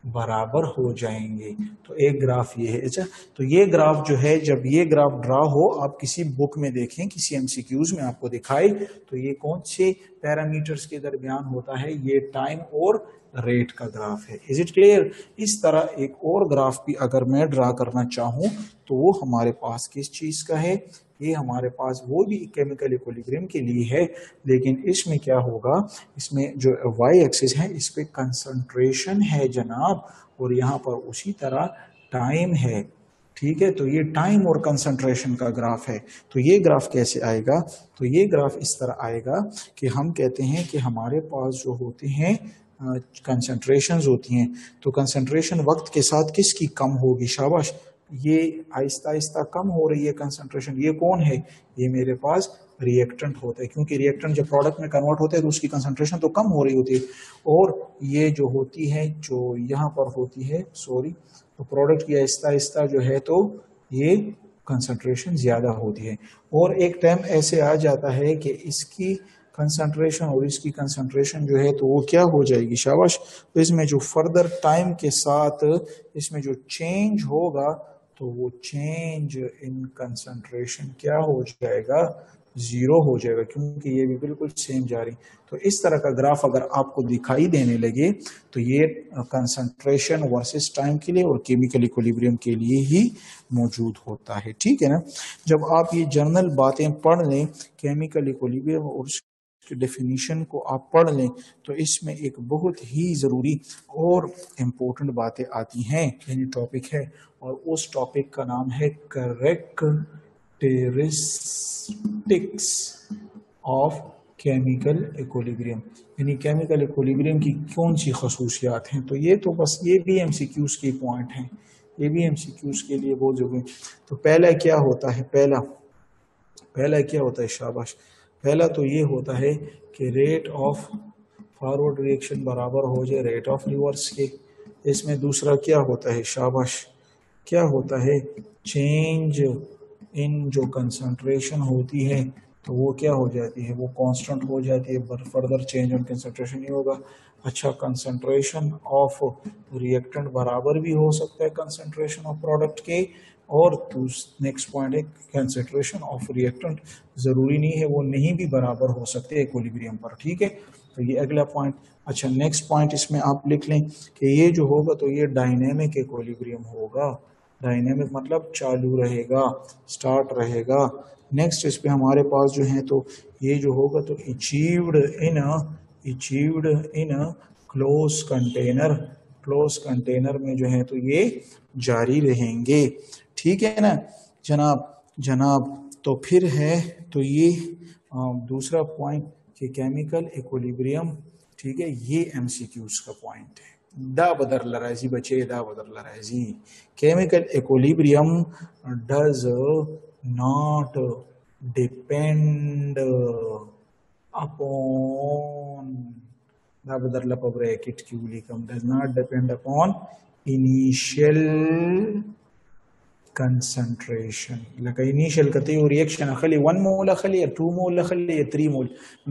बराबर हो जाएंगे। तो एक ग्राफ ये है। अच्छा, तो ये ग्राफ जो है, जब ये ग्राफ ड्रा हो, आप किसी बुक में देखें, किसी MCQs में आपको दिखाए, तो ये कौन से पैरामीटर्स के दरमियान होता है, ये टाइम और रेट का ग्राफ है। Is it clear? इस तरह एक और ग्राफ भी अगर मैं ड्रा करना चाहूं तो वो हमारे पास किस चीज का है, ये हमारे पास वो भी केमिकल इक्विलिब्रियम के लिए है, लेकिन इसमें क्या होगा, इसमें जो वाई एक्सिस है इस पे कंसंट्रेशन है जनाब, और यहाँ पर उसी तरह टाइम है। ठीक है, तो ये टाइम और कंसंट्रेशन का ग्राफ है। तो ये ग्राफ कैसे आएगा, तो ये ग्राफ इस तरह आएगा कि हम कहते हैं कि हमारे पास जो होते हैं कंसंट्रेशंस होती हैं, तो कंसंट्रेशन वक्त के साथ किसकी कम होगी, शाबाश, ये आहिस्ता आहिस्ता कम हो रही है कंसंट्रेशन। ये कौन है, ये मेरे पास रिएक्टेंट होता है, क्योंकि रिएक्टेंट जब प्रोडक्ट में कन्वर्ट होता है तो उसकी कंसंट्रेशन तो कम हो रही होती है, और ये जो होती है, जो यहाँ पर होती है, सॉरी, तो प्रोडक्ट की आहिस्ता आहिस्ता जो है तो ये कंसंट्रेशन ज्यादा होती है, और एक टाइम ऐसे आ जाता है कि इसकी कंसंट्रेशन और इसकी कंसंट्रेशन जो है तो वो क्या हो जाएगी, शाबाश, तो इसमें जो फर्दर टाइम के साथ इसमें जो चेंज होगा तो वो चेंज इन कंसंट्रेशन क्या हो जाएगा, जीरो हो जाएगा, क्योंकि ये भी बिल्कुल सेम जा रही। तो इस तरह का ग्राफ अगर आपको दिखाई देने लगे तो ये कंसंट्रेशन वर्सेस टाइम के लिए और केमिकल इक्विलिब्रियम के लिए ही मौजूद होता है। ठीक है ना, जब आप ये जर्नल बातें पढ़ लें, केमिकल इक्विलिब्रियम और उसकी डेफिनेशन को आप पढ़ लें, तो इसमें एक बहुत ही ज़रूरी और इम्पोर्टेंट बातें आती हैं, यानी टॉपिक है, और उस टॉपिक का नाम है कैरेक्टरिस्टिक्स ऑफ केमिकल इक्विलिब्रियम, यानी केमिकल इक्विलिब्रियम की कौन सी खसूसियात हैं। तो ये तो बस ये भी एमसीक्यूज के पॉइंट हैं, ये भी एमसीक्यूज के लिए बहुत जरूरी। तो पहला क्या होता है, पहला क्या होता है, शाबाश, पहला तो ये होता है कि रेट ऑफ फॉरवर्ड रिएक्शन बराबर हो जाए रेट ऑफ रिवर्स के। इसमें दूसरा क्या होता है, शाबाश, क्या होता है, चेंज इन जो कंसंट्रेशन होती है तो वो क्या हो जाती है, वो कांस्टेंट हो जाती है, फर्दर चेंज इन कंसंट्रेशन नहीं होगा। अच्छा, कंसंट्रेशन ऑफ रिएक्टेंट बराबर भी हो सकता है कंसंट्रेशन ऑफ प्रोडक्ट के, और नेक्स्ट पॉइंट है कंसंट्रेशन ऑफ रिएक्टेंट जरूरी नहीं है वो नहीं भी बराबर हो सकते इक्विलिब्रियम पर। ठीक है, तो ये अगला पॉइंट। अच्छा, नेक्स्ट पॉइंट इसमें आप लिख लें कि ये जो होगा तो ये डायनेमिक इक्विलिब्रियम होगा। डायनेमिक मतलब चालू रहेगा, स्टार्ट रहेगा। नेक्स्ट इस पे हमारे पास जो है तो ये जो होगा तो achieved in close container, close container में जो है तो ये जारी रहेंगे। ठीक है ना जनाब, तो फिर है तो ये दूसरा पॉइंट कि केमिकल इक्विलिब्रियम, ठीक है, ये एमसीक्यूज का पॉइंट है। दा बदर लराजी बचे, दा बदर लराजी, chemical equilibrium does not depend upon, दा बदर लप ब्रैकेट क्यों लिखम, does not depend upon initial concentration like initial kati reaction khali 1 mole khali 2 mole khali 3 mole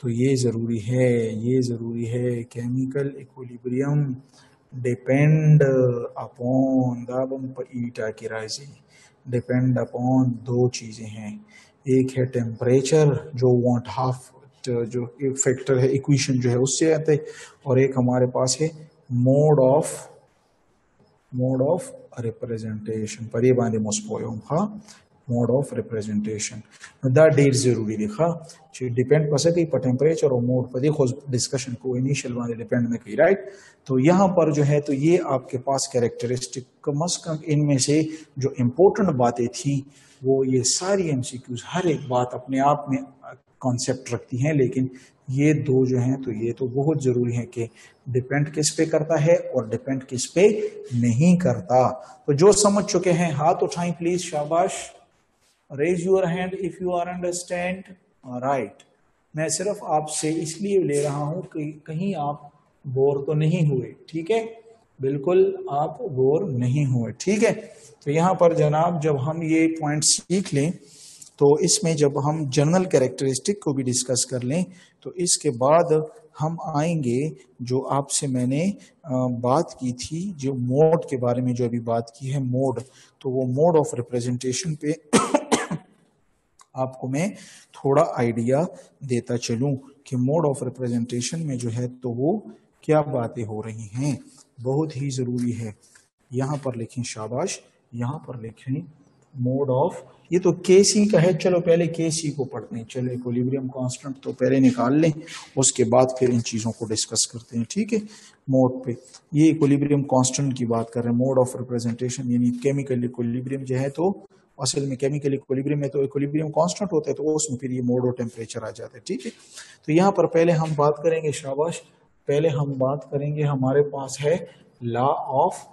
तो ये ज़रूरी है केमिकल इक्विलिब्रियम डिपेंड अपॉन, दाबम ईटा की राजी, डिपेंड अपॉन दो चीज़ें हैं, एक है टेम्परेचर जो वांट हाफ जो एक फैक्टर है इक्वेशन जो है उससे आते हैं, और एक हमारे पास है मोड ऑफ रिप्रेजेंटेशन पर ये बांधे मोस्पोयम हाँ मोड ऑफ रिप्रेजेंटेशन दा डेर जरूरी लिखा डिपेंड पर सके पर टेम्परेचर और मोड पर देखो डिस्कशन को इनिशियल वाले डिपेंड में की, राइट। तो यहाँ पर जो है तो ये आपके पास कैरेक्टरिस्टिक कम से कम इनमें से जो इम्पोर्टेंट बातें थी वो ये सारी एमसीक्यूज हर एक बात अपने आप में कॉन्सेप्ट रखती हैं, लेकिन ये दो जो हैं तो ये तो बहुत जरूरी है कि डिपेंड किस पे करता है और डिपेंड किस पे नहीं करता। तो जो समझ चुके हैं हाथ उठाएं प्लीज, शाबाश, raise your hand if you are understand, right. मैं सिर्फ आपसे इसलिए ले रहा हूं कि कहीं आप बोर तो नहीं हुए, ठीक है, बिल्कुल आप बोर नहीं हुए, ठीक है। तो यहाँ पर जनाब जब हम ये पॉइंट सीख लें तो इसमें जब हम जनरल कैरेक्टरिस्टिक को भी डिस्कस कर लें तो इसके बाद हम आएंगे जो आपसे मैंने बात की थी, जो मोड के बारे में जो अभी बात की है मोड, तो वो मोड ऑफ रिप्रेजेंटेशन पे आपको मैं थोड़ा आइडिया देता चलूं कि मोड ऑफ रिप्रेजेंटेशन में जो है तो वो क्या बातें हो रही हैं, बहुत ही जरूरी है। यहां पर लिखें, शाबाश, यहां पर लिखें मोड ऑफ, ये तो केसी का है, चलो पहले केसी को पढ़ते हैं। चलो इक्विलिब्रियम कांस्टेंट तो पहले निकाल लें, उसके बाद फिर इन चीजों को डिस्कस करते हैं, ठीक है। मोड पे ये इक्विलिब्रियम कांस्टेंट की बात कर रहे हैं, मोड ऑफ रिप्रेजेंटेशन यानी केमिकल इक्विलिब्रियम जो है तो असल में केमिकल इक्विलिब्रियम में तो इक्विलिब्रियम कांस्टेंट होता है, तो उसमें फिर ये मोड और टेम्परेचर आ जाता है, ठीक है। तो यहाँ पर पहले हम बात करेंगे, शाबाश, पहले हम बात करेंगे, हमारे पास है law of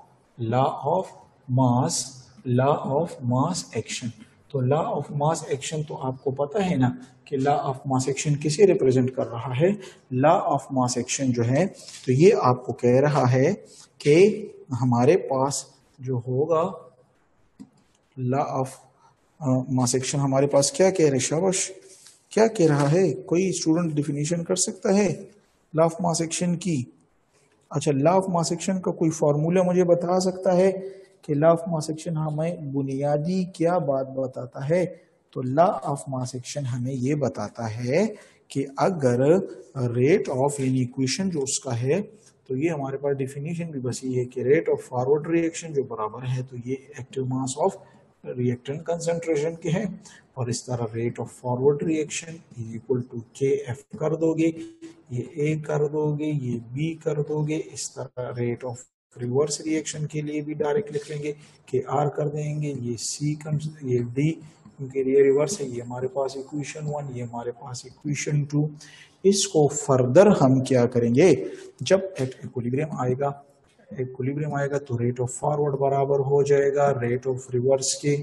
mass, law of mass action. तो लॉ ऑफ मास एक्शन तो आपको पता है ना कि लॉ ऑफ मास एक्शन किसे रिप्रेजेंट कर रहा है। लॉ ऑफ मास एक्शन जो है तो ये आपको कह रहा है कि हमारे पास जो होगा लॉ ऑफ मास एक्शन हमारे पास क्या कह रहे हैं, शाबाश, क्या कह रहा है, कोई स्टूडेंट डिफिनीशन कर सकता है लॉ ऑफ मास एक्शन की? अच्छा, लॉ ऑफ मास एक्शन का कोई फॉर्मूला मुझे बता सकता है कि लॉ ऑफ मास एक्शन हमें बुनियादी क्या बात बताता है? तो लॉ ऑफ मास एक्शन हमें ये बताता है कि अगर रेट ऑफ यानी इक्वेशन जो उसका है, तो ये हमारे पास डिफिनीशन भी बस ये है कि रेट ऑफ फॉरवर्ड रिएक्शन जो बराबर है तो ये active mass of reactant concentration के है, और इस तरह rate of forward reaction equal to K F कर दोगे, ये ए कर दोगे, ये बी कर दोगे, इस तरह रेट ऑफ रिवर्स रिएक्शन के लिए भी डायरेक्ट लिख लेंगे कि आर कर देंगे, ये सी ये डी, क्योंकि ये रिवर्स है, ये हमारे पास इक्वेशन 1, ये हमारे पास इक्वेशन 2। इसको फर्दर हम क्या करेंगे, जब इक्विलिब्रियम आएगा तो रेट ऑफ फॉरवर्ड बराबर हो जाएगा रेट ऑफ रिवर्स के।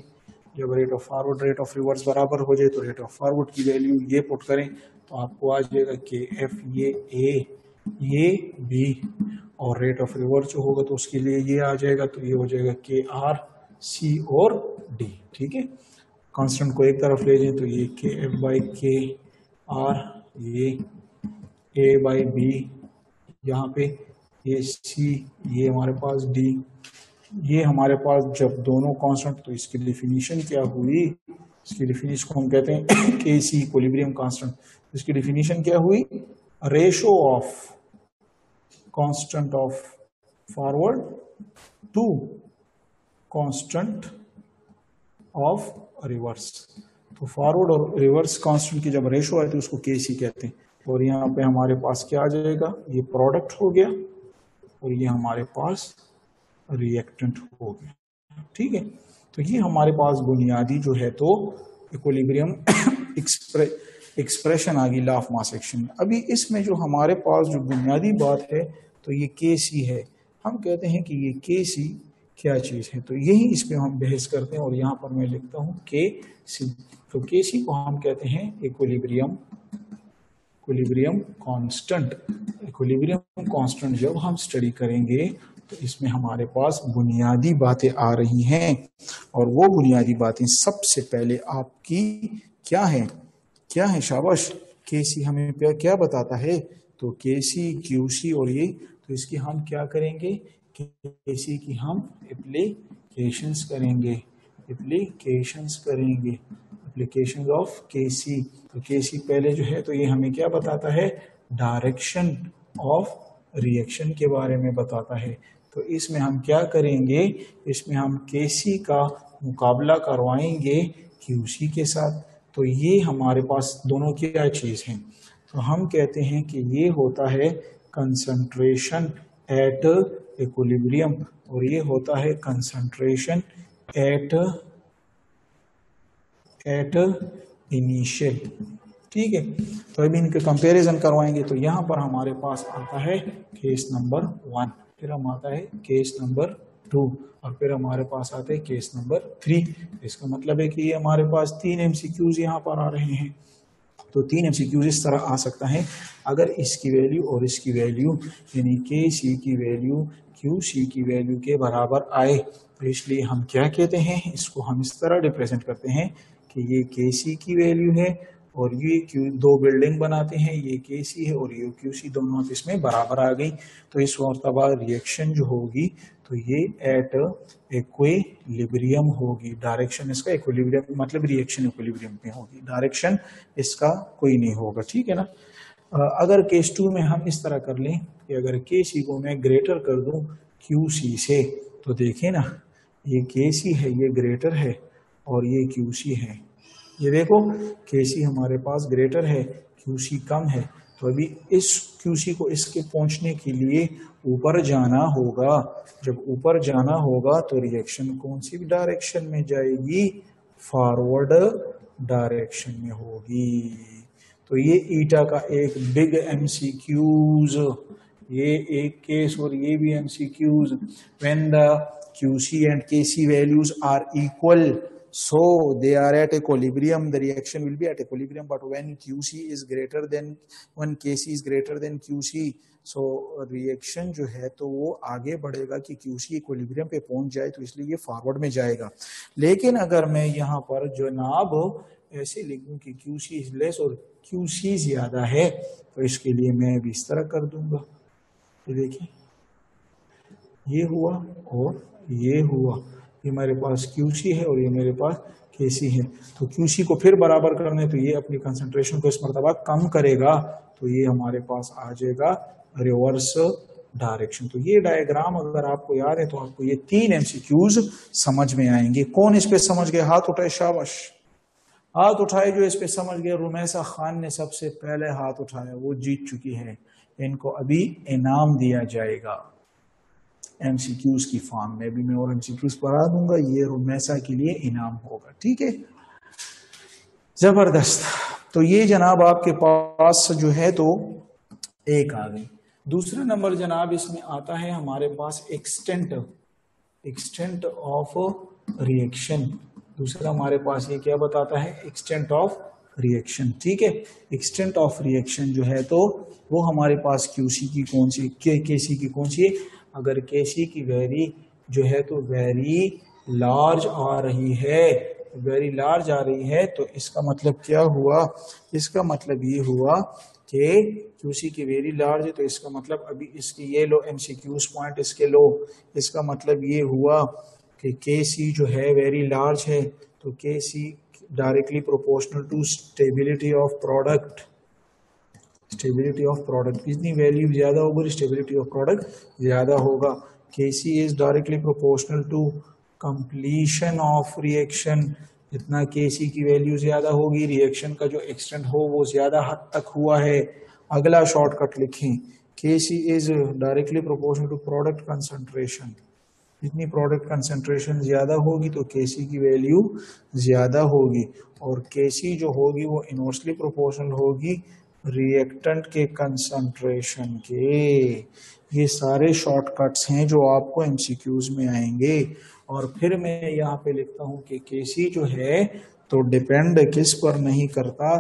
जब rate of forward rate of reverse बराबर हो जाए तो रेट ऑफ फॉरवर्ड की वैल्यू ये पुट करें तो आपको आ जाएगा कि एफ ये ए ये बी, और रेट ऑफ रिवर्स जो होगा तो उसके लिए ये आ जाएगा, तो ये हो जाएगा के आर सी और डी, ठीक है। कांस्टेंट को एक तरफ ले जाए तो ये के एफ बाई के आर, ये ए बाई बी, यहाँ पे ये सी, ये हमारे पास डी, ये हमारे पास जब दोनों कांस्टेंट, तो इसकी डिफिनीशन क्या हुई, इसकी डिफिनीशन को हम कहते हैं के सी इक्विलिब्रियम कांस्टेंट। इसकी डिफिनीशन क्या हुई, ratio of constant of forward to constant of reverse. तो फॉरवर्ड और रिवर्स कांस्टेंट की जब रेशो आती है उसको के सी कहते हैं। और यहाँ पे हमारे पास क्या आ जाएगा, ये प्रोडक्ट हो गया और ये हमारे पास रिएक्टेंट हो गया, ठीक है। तो ये हमारे पास बुनियादी जो है तो इक्विलिब्रियम एक्सप्रेशन आ गई लॉ ऑफ मास एक्शन में। अभी इसमें जो हमारे पास जो बुनियादी बात है तो ये के सी है। हम कहते हैं कि ये के सी क्या चीज है, तो यही इस पे हम बहस करते हैं। और यहाँ पर मैं लिखता हूँ के सी। तो के सी को हम कहते हैं इक्विलिब्रियम कांस्टेंट। इक्विलिब्रियम कांस्टेंट जब हम स्टडी करेंगे तो इसमें हमारे पास बुनियादी बातें आ रही हैं, और वो बुनियादी बातें सबसे पहले आपकी क्या है, शाबाश, केसी हमें क्या बताता है, तो केसी क्यूसी और ये, तो इसकी हम क्या करेंगे, केसी की हम एप्लीकेशंस करेंगे, एप्लीकेशंस ऑफ केसी। तो केसी पहले जो है तो ये हमें क्या बताता है, डायरेक्शन ऑफ रिएक्शन के बारे में बताता है। तो इसमें हम क्या करेंगे, इसमें हम केसी का मुकाबला करवाएंगे क्यूसी के साथ। तो ये हमारे पास दोनों क्या चीज़ हैं, तो हम कहते हैं कि ये होता है कंसंट्रेशन एट इक्विलिब्रियम और ये होता है कंसंट्रेशन एट इनिशियल, ठीक है। तो अभी इनके कंपैरिजन करवाएंगे। तो यहाँ पर हमारे पास आता है केस नंबर 1, फिर हम आता है केस नंबर 2 और फिर हमारे पास आता है केस नंबर 3। इसका मतलब है कि ये हमारे पास 3 MCQs यहाँ पर आ रहे हैं। तो 3 MCQs इस तरह आ सकता है, अगर इसकी वैल्यू और इसकी वैल्यू यानी के सी की वैल्यू क्यू सी की वैल्यू के बराबर आए, तो इसलिए हम क्या कहते हैं, इसको हम इस तरह रिप्रेजेंट करते हैं कि कि ये केसी की वैल्यू है और ये क्यू, दो बिल्डिंग बनाते हैं, ये केसी है और ये क्यूसी, दोनों आपस में बराबर आ गई। तो इस मरतबा रिएक्शन जो होगी तो ये एट इक्विलिब्रियम होगी। डायरेक्शन इसका इक्विलिब्रियम मतलब रिएक्शन इक्विलिब्रियम में होगी, डायरेक्शन इसका कोई नहीं होगा, ठीक है ना। अगर केस 2 में हम इस तरह कर लें कि अगर केसी को मैं ग्रेटर कर दूं क्यूसी से, तो देखें ना ये केसी है, ये ग्रेटर है और ये क्यूसी है। ये देखो केसी हमारे पास ग्रेटर है, क्यूसी कम है, तो अभी इस क्यूसी को इसके पहुंचने के लिए ऊपर जाना होगा। जब ऊपर जाना होगा तो रिएक्शन कौन सी डायरेक्शन में जाएगी? फॉरवर्ड डायरेक्शन में होगी। तो ये ईटा का एक बिग एमसीक्यूज, ये एक केस और ये भी MCQs. When the QC and KC values are equal, so they are at equilibrium, the reaction will be at equilibrium. But when QC is greater than, when KC is greater than QC, so reaction जो है तो वो आगे बढ़ेगा कि QC equilibrium पे पहुंच जाए, तो इसलिए ये फॉरवर्ड में जाएगा। लेकिन अगर मैं यहाँ पर जनाब ऐसे लिखूं कि QC is less और QC ज्यादा है, तो इसके लिए मैं भी इस तरह कर दूंगा। तो देखिए ये हुआ और ये हुआ, ये मेरे पास QC है और ये मेरे पास KC है। तो QC को फिर बराबर करने, तो ये अपनी कंसंट्रेशन को इस मरतबा कम करेगा, तो ये हमारे पास आ जाएगा रिवर्स डायरेक्शन। तो ये डायग्राम अगर आपको याद है तो आपको ये 3 MCQs समझ में आएंगे। कौन इस पे समझ गए? हाथ उठाए, शाबाश, हाथ उठाए जो इस पे समझ गए। रुमैसा खान ने सबसे पहले हाथ उठाया, वो जीत चुकी है, इनको अभी इनाम दिया जाएगा एमसीक्यूज की फॉर्म में। भी मैं और एमसीक्यूज पढ़ा दूंगा, ये रुमैसा के लिए इनाम होगा, ठीक है, जबरदस्त। तो ये जनाब आपके पास जो है तो एक आ गई। दूसरा नंबर जनाब इसमें आता है हमारे पास एक्सटेंट ऑफ रिएक्शन। दूसरा हमारे पास ये क्या बताता है? एक्सटेंट ऑफ रिएक्शन, ठीक है। एक्सटेंट ऑफ रिएक्शन जो है तो वो हमारे पास क्यूसी की कौन सी, केसी की कौन सी? अगर केसी की वैल्यू जो है तो वेरी लार्ज आ रही है, वेरी लार्ज आ रही है, तो इसका मतलब क्या हुआ? इसका मतलब ये हुआ कि क्यूसी की वेरी लार्ज है, तो इसका मतलब अभी इसकी ये लो एमसीक्यूज पॉइंट इसके लो, इसका मतलब ये हुआ कि केसी जो है वेरी लार्ज है, तो KC directly proportional to stability of product. Stability of product, जितनी वैल्यू ज्यादा होगी स्टेबिलिटी ऑफ प्रोडक्ट ज्यादा होगा। KC is directly proportional to completion of reaction, जितना केसी की वैल्यू ज्यादा होगी रिएक्शन का जो एक्सटेंट हो वो ज्यादा हद तक हुआ है। अगला शॉर्टकट लिखें, KC is directly proportional to product concentration, जितनी प्रोडक्ट कंसंट्रेशन ज्यादा होगी तो केसी की वैल्यू ज्यादा होगी, और केसी जो होगी वो इनवर्सली प्रोपोर्शनल होगी रिएक्टेंट के कंसंट्रेशन के। ये सारे शॉर्टकट्स हैं जो आपको एमसीक्यूज में आएंगे। और फिर मैं यहाँ पे लिखता हूँ कि केसी जो है तो डिपेंड किस पर नहीं करता?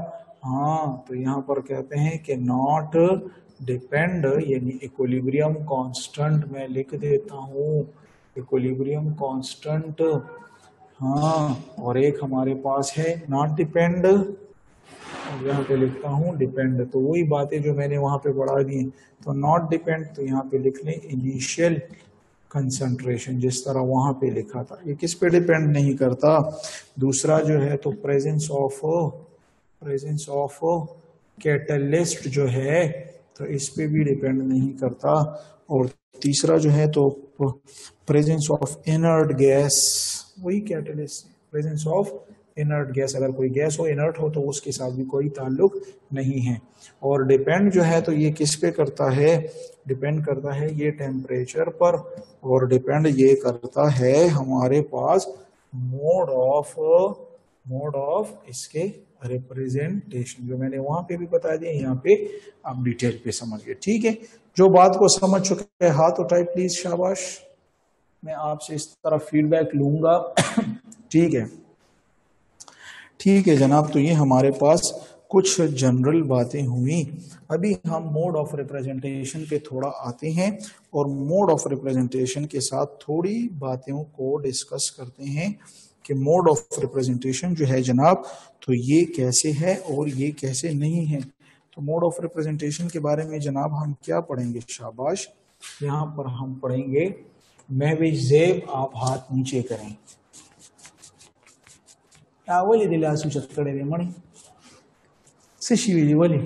हाँ, तो यहाँ पर कहते हैं कि नॉट डिपेंड, यानी इक्विलिब्रियम कांस्टेंट मैं लिख देता हूँ, इक्विलिब्रियम कांस्टेंट। हाँ, और एक हमारे पास है नॉट डिपेंड, यहाँ पे लिखता हूँ डिपेंड। तो वही बातें जो मैंने वहां पे पढ़ा दी, तो नॉट डिपेंड, तो यहाँ पे लिख लें इनिशियल कंसंट्रेशन, जिस तरह वहां पे लिखा था। ये किस पे डिपेंड नहीं करता? दूसरा जो है तो प्रेजेंस ऑफ कैटलिस्ट जो है तो इस पे भी डिपेंड नहीं करता। और तीसरा जो है तो प्रेजेंस ऑफ इनर्ट गैस, वही catalyst, presence of inert gas, अगर कोई गैस हो इनर्ट हो तो उसके साथ भी कोई ताल्लुक नहीं है। और डिपेंड जो है तो ये किस पे करता है? डिपेंड करता है ये टेम्परेचर पर, और डिपेंड ये करता है हमारे पास मोड ऑफ इसके रिप्रेजेंटेशन, जो मैंने वहां पे भी बता दिया, यहाँ पे आप डिटेल पे समझ गए, ठीक है। जो बात को समझ चुके हैं हाथ उठाए प्लीज, शाबाश। मैं आपसे इस तरह फीडबैक लूंगा ठीक है जनाब। तो ये हमारे पास कुछ जनरल बातें हुई। अभी हम मोड ऑफ रिप्रेजेंटेशन पे थोड़ा आते हैं, और मोड ऑफ रिप्रेजेंटेशन के साथ थोड़ी बातों को डिस्कस करते हैं कि मोड ऑफ रिप्रेजेंटेशन जो है जनाब, तो ये कैसे है और ये कैसे नहीं है। तो मोड ऑफ रिप्रेजेंटेशन के बारे में जनाब हम क्या पढ़ेंगे, शाबाश, यहाँ पर हम पढ़ेंगे महविश ज़ेब, आप हाथ नीचे करें। वली दिला सूचत करे रे मणि सिशी वली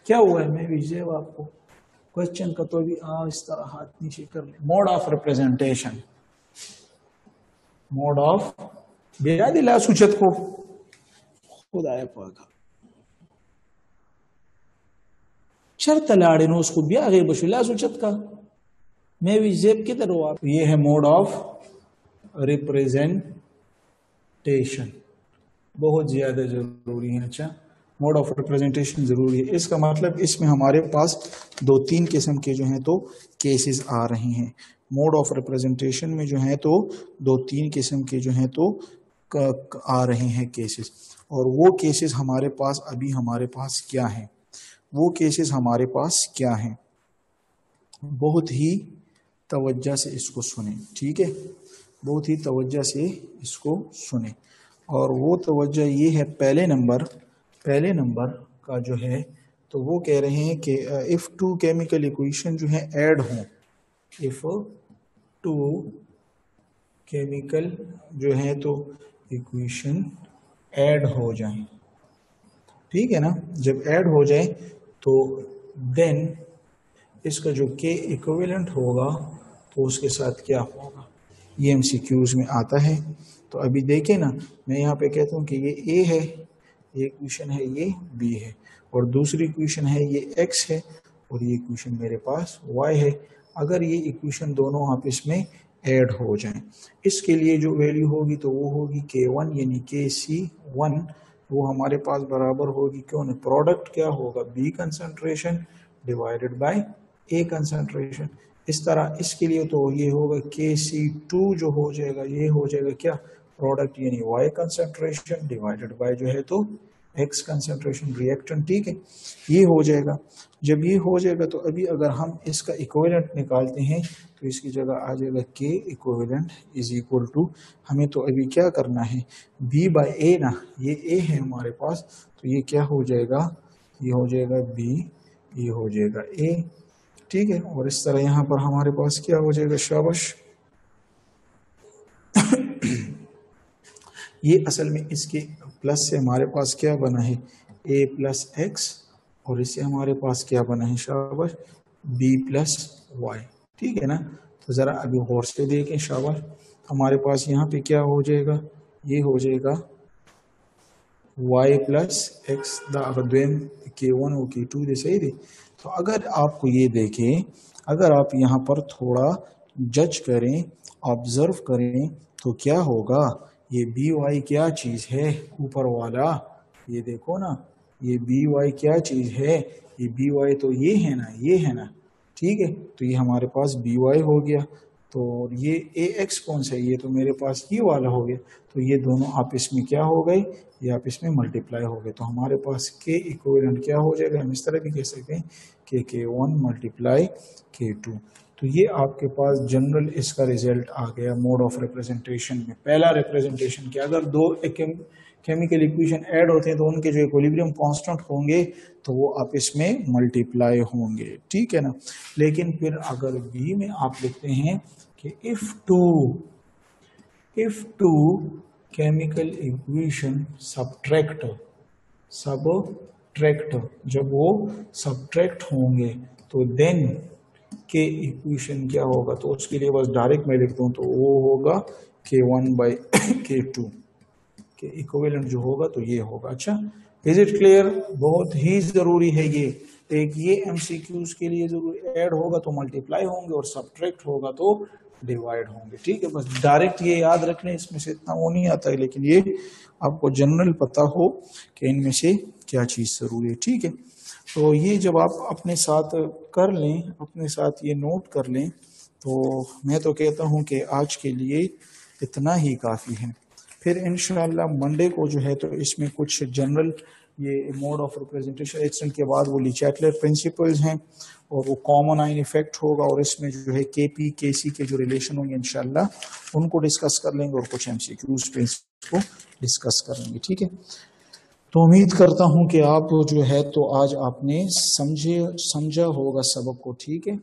क्या हुआ है महविश ज़ेब, आपको क्वेश्चन का तो भी इस तरह हाथ नीचे कर ले। Mode of representation, mode of बेरा दिला सूचत को खुदाया पाक शर्त लाड़े नो उसको ब्या गए बशुला सूचत का मैं भी जेब किधर हो आप। ये है मोड ऑफ रिप्रेजेंटेशन, बहुत ज्यादा जरूरी है। अच्छा, मोड ऑफ रिप्रेजेंटेशन जरूरी है। इसका मतलब इसमें हमारे पास 2-3 किस्म के जो हैं तो केसेस आ रहे हैं। मोड ऑफ रिप्रेजेंटेशन में जो है तो 2-3 किस्म के जो हैं तो आ रहे हैं केसेस। और वो केसेस हमारे पास अभी हमारे पास क्या हैं, वो केसेस हमारे पास क्या हैं, बहुत ही तवज्जो से इसको सुने, ठीक है, बहुत ही तवज्जो से इसको सुने। और वो तवज्जो ये है, पहले नंबर का जो है तो वो कह रहे हैं कि इफ़ 2 केमिकल इक्वेशन जो है ऐड हों, इफ़ 2 केमिकल जो है तो इक्वेशन ऐड हो जाएं, ठीक है ना, जब ऐड हो जाए तो देन इसका जो के इक्विवेलेंट होगा तो उसके साथ क्या होगा, ये एमसीक्यूज में आता है। तो अभी देखें ना, मैं यहाँ पे कहता हूँ कि ये ए है, ये इक्वेशन है, ये बी है, और दूसरी इक्वेशन है ये एक्स है, और ये इक्वेशन मेरे पास वाई है। अगर ये इक्वेशन दोनों आपस में ऐड हो जाएं, इसके लिए जो वैल्यू होगी तो वो होगी K1 यानी KC1, वो हमारे पास बराबर होगी, क्यों नहीं, प्रोडक्ट क्या होगा, B concentration divided by A concentration. इस तरह इसके लिए तो ये होगा KC2 जो हो जाएगा, ये हो जाएगा क्या, प्रोडक्ट यानी वाई कंसंट्रेशन डिवाइडेड बाय जो है तो एक्स कंसंट्रेशन रिएक्टेंट, ठीक है, ये हो जाएगा। जब ये हो जाएगा तो अभी अगर हम इसका इक्विवेलेंट निकालते हैं तो इसकी जगह आ जाएगा के इक्विवेलेंट इज इक्वल टू, हमें तो अभी क्या करना है, बी बाय ए ना, ये ए है हमारे पास, तो ये क्या हो जाएगा, ये हो जाएगा बी, ये हो जाएगा ए, ठीक है। और इस तरह यहाँ पर हमारे पास क्या हो जाएगा, शाबाश ये असल में इसके प्लस से हमारे पास क्या बना है, a प्लस एक्स, और इससे हमारे पास क्या बना है, शाबाश b प्लस वाई, ठीक है ना। तो ज़रा अभी गौर से देखें, शाबाश हमारे पास यहाँ पे क्या हो जाएगा, ये हो जाएगा y प्लस एक्स, अगर द्वेम K1 और K2 दे सही दे। तो अगर आपको ये देखें, अगर आप यहाँ पर थोड़ा जज करें, ऑब्जर्व करें, तो क्या होगा, ये बी वाई क्या चीज़ है, ऊपर वाला ये देखो ना, ये बी वाई क्या चीज़ है, ये बी वाई तो ये है ना, ये है ना, ठीक है। तो ये हमारे पास बी वाई हो गया, तो ये ए एक्स कौन सा है, ये तो मेरे पास ये वाला हो गया। तो ये दोनों आपस में क्या हो गए, ये आपस में मल्टीप्लाई हो गए। तो हमारे पास के इक्विवेलेंट क्या हो जाएगा, हम इस तरह भी कह सकते हैं कि K1 मल्टीप्लाई K2। तो ये आपके पास जनरल इसका रिजल्ट आ गया मोड ऑफ रिप्रेजेंटेशन में। पहला रिप्रेजेंटेशन क्या, अगर 2 केमिकल इक्वेशन ऐड होते हैं तो उनके जो इक्विलिब्रियम कांस्टेंट होंगे तो वो आपस में मल्टीप्लाई होंगे, ठीक है ना। लेकिन फिर अगर बी में आप लिखते हैं कि if two chemical equation subtract, जब वो सब्ट्रैक्ट होंगे तो देन के इक्वेशन क्या होगा, तो उसके लिए बस डायरेक्ट मैं लिखता हूँ, तो वो होगा K1 बाई K2, के इक्विवेलेंट जो होगा तो ये होगा। अच्छा, इज इट क्लियर, बहुत ही जरूरी है ये, एक ये एमसीक्यूज के लिए जरूरी, ऐड होगा तो मल्टीप्लाई होंगे और सब्ट्रैक्ट होगा तो डिवाइड होंगे, ठीक है। बस डायरेक्ट ये याद रखने, इसमें से इतना वो नहीं आता है, लेकिन ये आपको जनरल पता हो कि इनमें से क्या चीज जरूरी है, ठीक है। तो ये जब आप अपने साथ कर लें, अपने साथ ये नोट कर लें, तो मैं तो कहता हूँ कि आज के लिए इतना ही काफ़ी है। फिर इंशाअल्लाह मंडे को जो है तो इसमें कुछ जनरल ये मोड ऑफ रिप्रेजेंटेशन एक्सटेंट के बाद वो ली चैटलर प्रिंसिपल्स हैं और वो कॉमन आइन इफेक्ट होगा, और इसमें जो है केपी केसी के जो रिलेशन होंगे इंशाअल्लाह उनको डिस्कस कर लेंगे, और कुछ एमसीक्यूज उसको डिस्कस करेंगे। ठीक है, तो उम्मीद करता हूं कि आप जो है तो आज आपने समझा होगा सबक को। ठीक है,